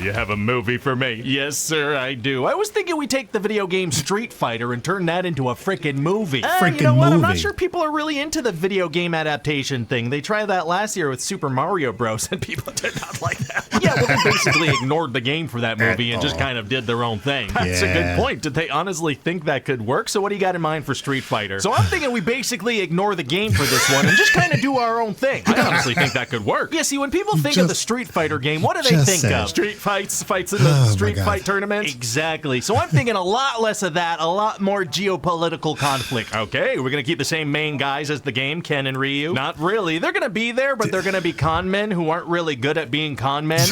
you have a movie for me? Yes, sir, I do. I was thinking we take the video game Street Fighter and turn that into a frickin' movie. You know what? I'm not sure people are really into the video game adaptation thing. They tried that last year with Super Mario Bros. And people did not like that. Yeah, well, they basically ignored the game for that movie and just kind of did their own thing. That's a good point. Did they honestly think that could work? So what do you got in mind for Street Fighter? So I'm thinking we basically ignore the game for this one and just kind of do our own thing. I honestly think that could work. Yeah, see, when people think of the Street Fighter game, what do they think of? Street fights in the Street Fight tournament? Exactly. So I'm thinking a lot less of that, a lot more geopolitical conflict. Okay, we're gonna keep the same main guys as the game, Ken and Ryu. Not really. They're gonna be there, but they're gonna be con men who aren't really good at being con men.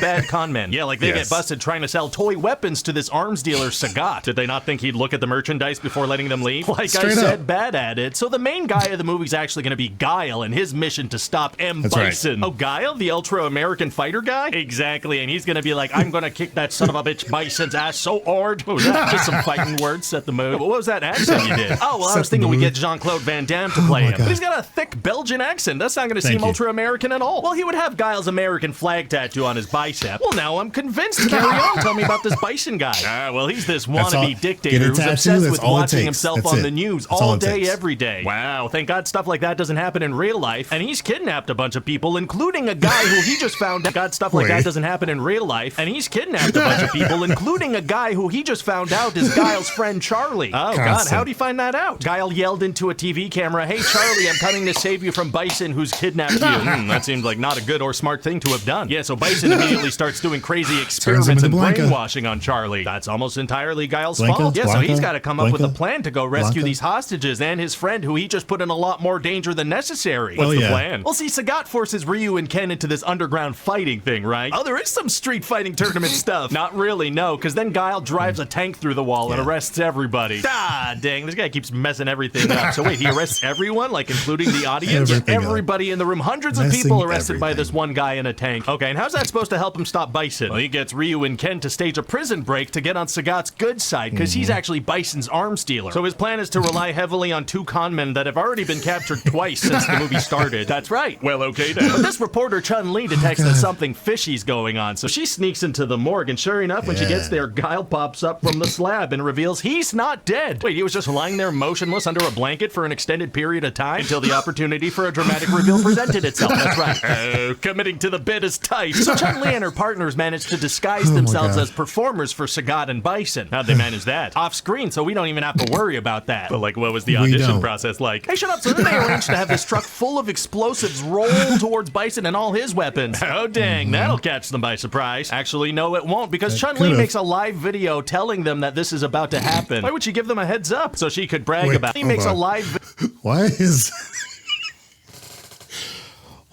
Bad con men. Yeah, like they get busted trying to sell toy weapons to this arms dealer, Sagat. Did they not think he'd look at the merchandise before letting them leave? Like Straight I said, up. Bad at it. So the main guy of the movie's actually gonna be Guile and his mission to stop M. Bison. Right. Oh, Guile? The ultra-American fighter guy? Exactly, and he's gonna be like, I'm gonna kick that son of a bitch Bison's ass so hard. What was that? Just some fighting words, set the mood. What was that accent you did? Oh, well, I was thinking we get Jean-Claude Van Damme to play him. But he's got a thick Belgian accent. That's not gonna seem ultra-American at all. Well, he would have Guile's American flag tattoo on his bicep. Well, now I'm convinced. Carry on. Tell me about this Bison guy. Well, he's this wannabe dictator who's obsessed with watching himself on the news all day, every day. Wow, thank God stuff like that doesn't happen in real life. And he's kidnapped a bunch of people, including a guy who he just found out. God, stuff like that doesn't happen in real life. And he's kidnapped a bunch of people, including a guy who he just found out is Guile's friend Charlie. Oh, God, how'd he find that out? Guile yelled into a TV camera, hey, Charlie, I'm coming to save you from Bison who's kidnapped you. That seems like not a good or smart thing to have done. Yeah, so Bison immediately starts doing crazy experiments and brainwashing on Charlie. That's almost entirely Guile's fault. Yeah, so he's got to come up with a plan to go rescue these hostages and his friend who he just put in a lot more danger than necessary. What's the plan? Well, see, Sagat forces Ryu and Ken into this underground fighting thing, right? Oh, there is some street fighting tournament stuff. Not really, no, because then Guile drives a tank through the wall and arrests everybody. Ah, dang, this guy keeps messing everything up. So wait, he arrests everyone, like including the audience? Everybody in the room. Hundreds of people arrested by this one guy in a tank. Okay, and how's that supposed to help him stop Bison? Well, he gets Ryu and Ken to stage a prison break to get on Sagat's good side, because he's actually Bison's arms dealer. So his plan is to rely heavily on two con men that have already been captured twice since the movie started. That's right. Well, okay then. But this reporter Chun-Li detects that something fishy's going on, so she sneaks into the morgue, and sure enough, when she gets there, Guile pops up from the slab and reveals he's not dead. Wait, he was just lying there motionless under a blanket for an extended period of time until the opportunity for a dramatic reveal presented itself. That's right. Committing to the bit is tight. So Chun-Li and her partners managed to disguise themselves as performers for Sagat and Bison. How'd they manage that? Off screen, so we don't even have to worry about that. But like, what was the audition process like? Hey, shut up. So then they arranged to have this truck full of explosives roll towards Bison and all his weapons. Oh, dang, that'll catch them by surprise. Actually, no, it won't, because Chun-Li makes a live video telling them that this is about to happen. Why would she give them a heads up? So she could brag about it. He makes a live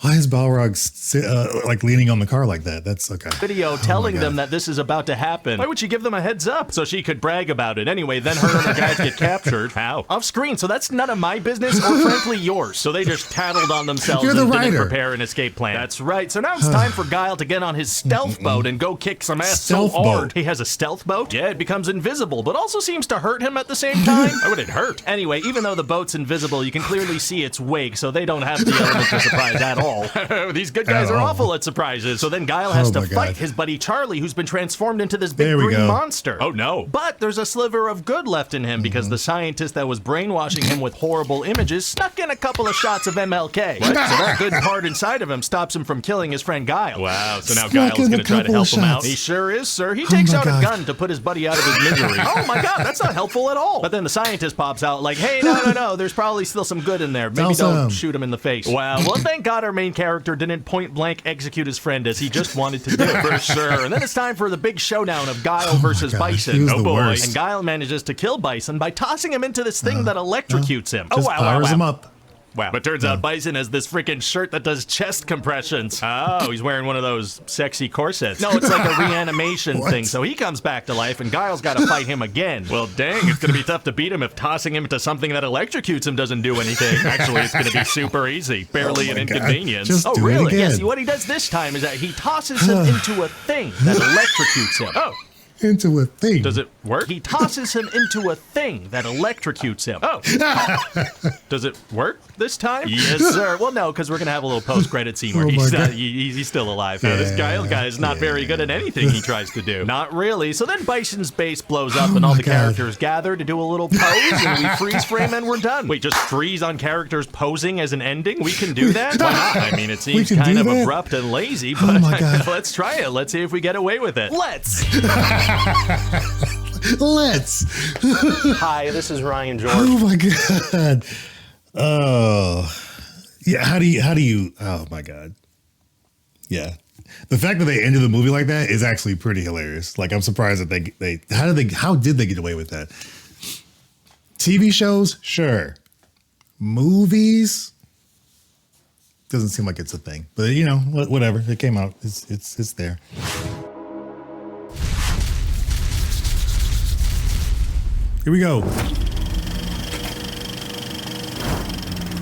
Why is Balrog like leaning on the car like that? That's okay. Video telling them that this is about to happen. Why would she give them a heads up? So she could brag about it. Anyway, then her and her guys get captured. How? Off screen, so that's none of my business or frankly yours. So they just tattled on themselves and didn't prepare an escape plan. That's right. So now it's time for Guile to get on his stealth boat and go kick some ass so hard. He has a stealth boat? Yeah, it becomes invisible, but also seems to hurt him at the same time. Why would it hurt? Anyway, even though the boat's invisible, you can clearly see its wake, so they don't have the element of surprise at all. These good guys are awful at surprises. So then Guile has to fight his buddy Charlie, who's been transformed into this big green monster. Oh no. But there's a sliver of good left in him because the scientist that was brainwashing him with horrible images snuck in a couple of shots of MLK. So that good part inside of him stops him from killing his friend Guile. Wow, so now Guile's going to try to help him out. He sure is, sir. He takes out a gun to put his buddy out of his misery. Oh my God, that's not helpful at all. But then the scientist pops out like, hey, no, there's probably still some good in there. Maybe don't shoot him in the face. Wow, well, thank God our main character didn't point blank execute his friend as he just wanted to do. For sure. And then it's time for the big showdown of Guile versus Bison. Oh boy. And Guile manages to kill Bison by tossing him into this thing that electrocutes him. Just powers him up. Wow. But turns out Bison has this freaking shirt that does chest compressions. Oh, he's wearing one of those sexy corsets. No, it's like a reanimation thing. So he comes back to life, and Guile's got to fight him again. Well, dang, it's going to be tough to beat him if tossing him into something that electrocutes him doesn't do anything. Actually, it's going to be super easy. Barely an inconvenience. Oh, really? Yeah, see, what he does this time is that he tosses him into a thing that electrocutes him. Oh. into a thing. Does it work? He tosses him into a thing that electrocutes him. Oh. Does it work this time? Yes, sir. Well, no, because we're going to have a little post-credit scene where he's still alive. Now, this guy is not very good at anything he tries to do. Not really. So then Bison's base blows up and all the characters gather to do a little pose and we freeze frame and we're done. Wait, just freeze on characters posing as an ending? We can do that? Why not? I mean, it seems kind of abrupt and lazy, but let's try it. Let's see if we get away with it. Let's! Hi, this is Ryan George. Oh my god. Oh. Yeah, how do you oh my god. Yeah. The fact that they ended the movie like that is actually pretty hilarious. Like, I'm surprised that how did they get away with that? TV shows? Sure. Movies? Doesn't seem like it's a thing. But you know, whatever. It came out. It's there. Here we go.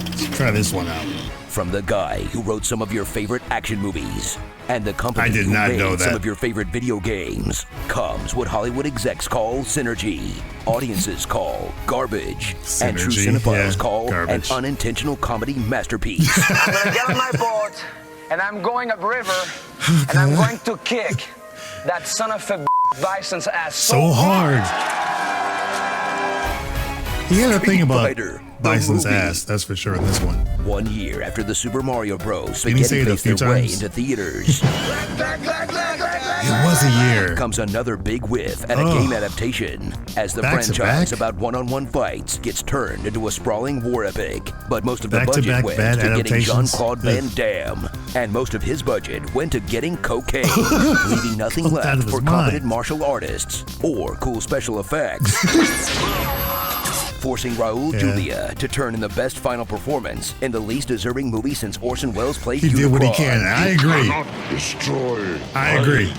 Let's try this one out. From the guy who wrote some of your favorite action movies and the company who made some of your favorite video games comes what Hollywood execs call synergy, audiences call garbage, and true cinephiles call an unintentional comedy masterpiece. I'm gonna get on my boat and I'm going upriver and I'm going to kick that son of a Bison's ass so hard. He had a thing about Bison's ass, that's for sure in this one. 1 year after the Super Mario Bros. Spaghetti faced their way into theaters. It was a year. Comes another big whiff at a game adaptation as the franchise about one-on-one fights gets turned into a sprawling war epic. But most of the budget went to getting Jean-Claude Van Damme. And most of his budget went to getting cocaine, leaving nothing left for competent martial artists or cool special effects. Forcing Raul Julia to turn in the best final performance in the least deserving movie since Orson Welles played Unicron. He did what he can. I agree. I agree.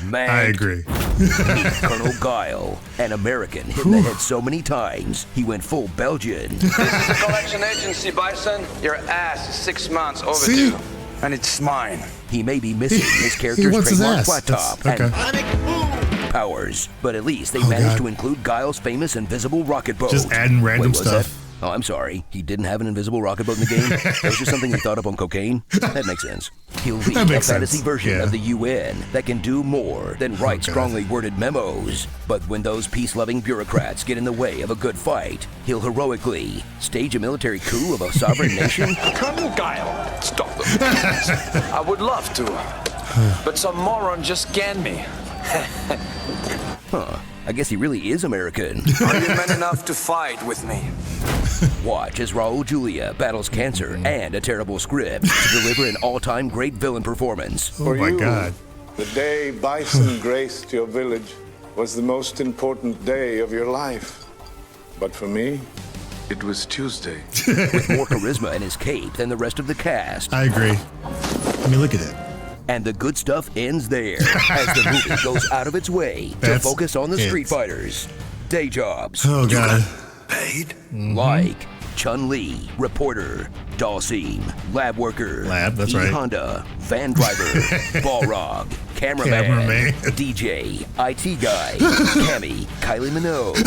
Man, I agree. Meet Colonel Guile, an American hit in the head so many times he went full Belgian. This is the collection agency, Bison. Your ass is 6 months overdue. And it's mine. He may be missing his character's trademark flat top and powers, but at least they managed to include Guile's famous invisible rocket boat. Just adding random stuff. Oh, I'm sorry. He didn't have an invisible rocket boat in the game? That was just something he thought up on cocaine? That makes sense. He'll lead a fantasy version of the UN that can do more than write strongly worded memos. But when those peace-loving bureaucrats get in the way of a good fight, he'll heroically stage a military coup of a sovereign nation. Colonel Guile, stop them. I would love to, but some moron just scanned me. Huh. I guess he really is American. Are you man enough to fight with me? Watch as Raul Julia battles cancer and a terrible script to deliver an all-time great villain performance. Oh my God. The day Bison graced your village was the most important day of your life. But for me, it was Tuesday. With more charisma in his cape than the rest of the cast. I agree. I mean, look at it. And the good stuff ends there as the movie goes out of its way to focus on the Street Fighters' day jobs. Oh, God. Paid? Like Chun-Li, reporter, Dalsim, lab worker, that's right. Honda, van driver, Balrog, cameraman, DJ, IT guy, Cammy, Kylie Minogue,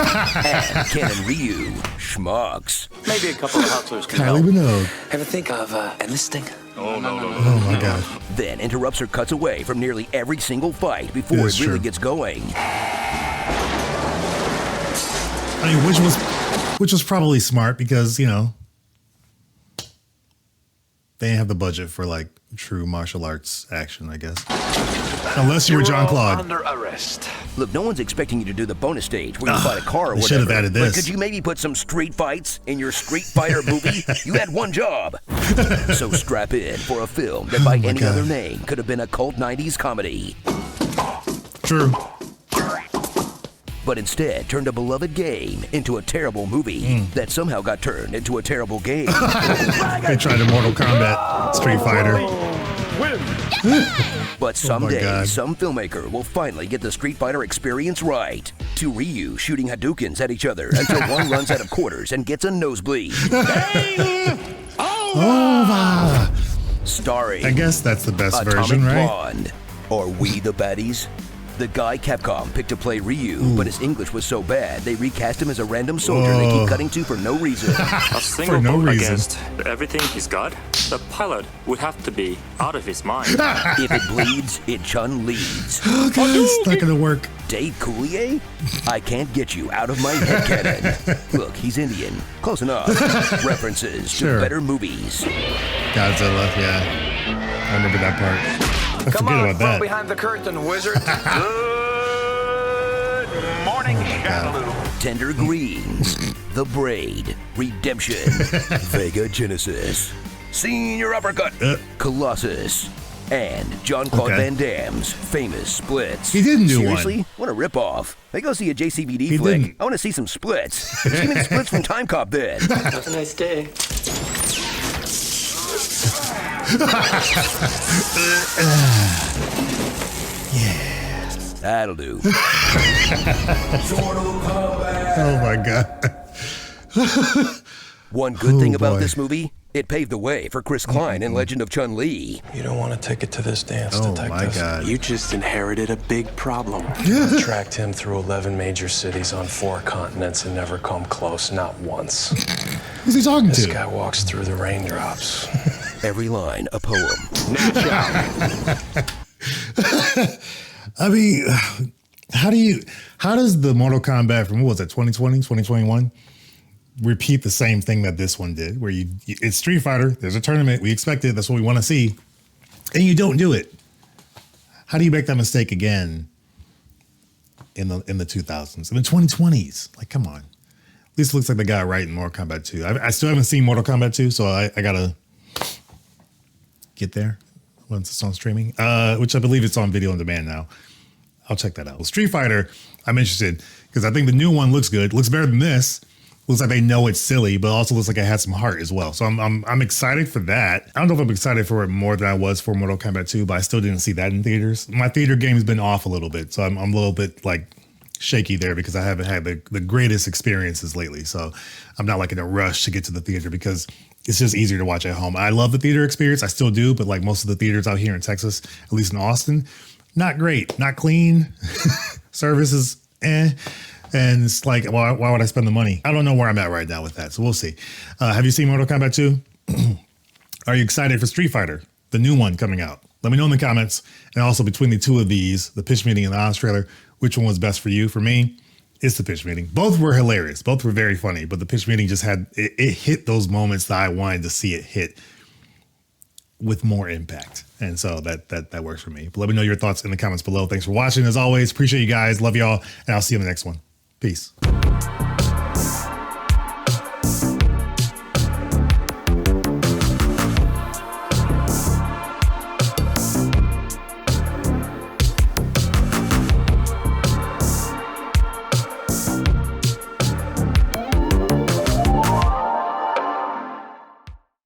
and Ken and Ryu, schmucks. Maybe a couple of hustlers can Kylie Minogue. Ever think of enlisting? Oh my God. Then interrupts or cuts away from nearly every single fight before it really gets going. I mean, which was probably smart because, you know, they didn't have the budget for like true martial arts action, I guess. Unless you were Jean-Claude. Under arrest. Look, no one's expecting you to do the bonus stage where you fight a car or whatever. Should have added this. But could you maybe put some street fights in your Street Fighter movie? You had one job. So strap in for a film that by any other name could have been a cult 90s comedy. True. But instead turned a beloved game into a terrible movie that somehow got turned into a terrible game. They tried a Mortal Kombat Street Fighter. But someday, some filmmaker will finally get the Street Fighter experience right. To Ryu shooting Hadoukens at each other until one runs out of quarters and gets a nosebleed. Over. Starring I guess that's the best Atomic version, right? Blonde, Are we the baddies? The guy Capcom picked to play Ryu, but his English was so bad, they recast him as a random soldier they keep cutting to for no reason. A single bolt against everything he's got, the pilot would have to be out of his mind. If it bleeds, it Chun leads. Oh, God, it's not gonna work. Dave Coulier? I can't get you out of my headcanon. Look, he's Indian. Close enough. References to better movies. Godzilla, yeah. I remember that part. I Come forget on, about that. behind the curtain, wizard. Good morning, Shadaloo. Tender Greens, The Braid, Redemption, Vega Genesis, Senior Uppercut, Colossus, and Jean-Claude Van Damme's famous splits. He didn't do Seriously? What a ripoff. Hey, go see a JCVD flick. Didn't. I want to see some splits. See me the splits from Time Cop then. Have a nice day. Yeah. That'll do. Oh my God. One good thing about this movie, it paved the way for Chris Klein in Legend of Chun-Li. You don't want a ticket to this dance, detective. My God. You just inherited a big problem. I've tracked him through 11 major cities on 4 continents and never come close, not once. Who's he talking to? This guy walks through the raindrops. Every line a poem. I mean, how does the Mortal Kombat from, what was it, 2020, 2021, repeat the same thing that this one did, where it's Street Fighter, there's a tournament, we expect it, that's what we want to see, and you don't do it? How do you make that mistake again in the 2000s, in the 2020s? Like, come on. At least it looks like they got it right in Mortal Kombat 2. I still haven't seen Mortal Kombat 2, so I gotta get there once it's on streaming, which I believe it's on video on demand now. I'll check that out. Well, Street Fighter, I'm interested because I think the new one looks good. Looks better than this. Looks like they know it's silly, but also looks like it has some heart as well. So I'm excited for that. I don't know if I'm excited for it more than I was for Mortal Kombat 2, but I still didn't see that in theaters. My theater game has been off a little bit, so I'm a little bit like shaky there because I haven't had the greatest experiences lately. So I'm not like in a rush to get to the theater because it's just easier to watch at home. I love the theater experience. I still do, but like most of the theaters out here in Texas, at least in Austin, not great, not clean. Service is And it's like, why would I spend the money? I don't know where I'm at right now with that. So we'll see. Have you seen Mortal Kombat 2? Are you excited for Street Fighter, the new one coming out? Let me know in the comments. And also between the two of these, the pitch meeting and the Oz trailer, which one was best for you? For me, it's the pitch meeting. Both were hilarious. Both were very funny, but the pitch meeting just had, it hit those moments that I wanted to see it hit with more impact. And so that works for me. But let me know your thoughts in the comments below. Thanks for watching. As always, appreciate you guys. Love y'all. And I'll see you in the next one. Peace.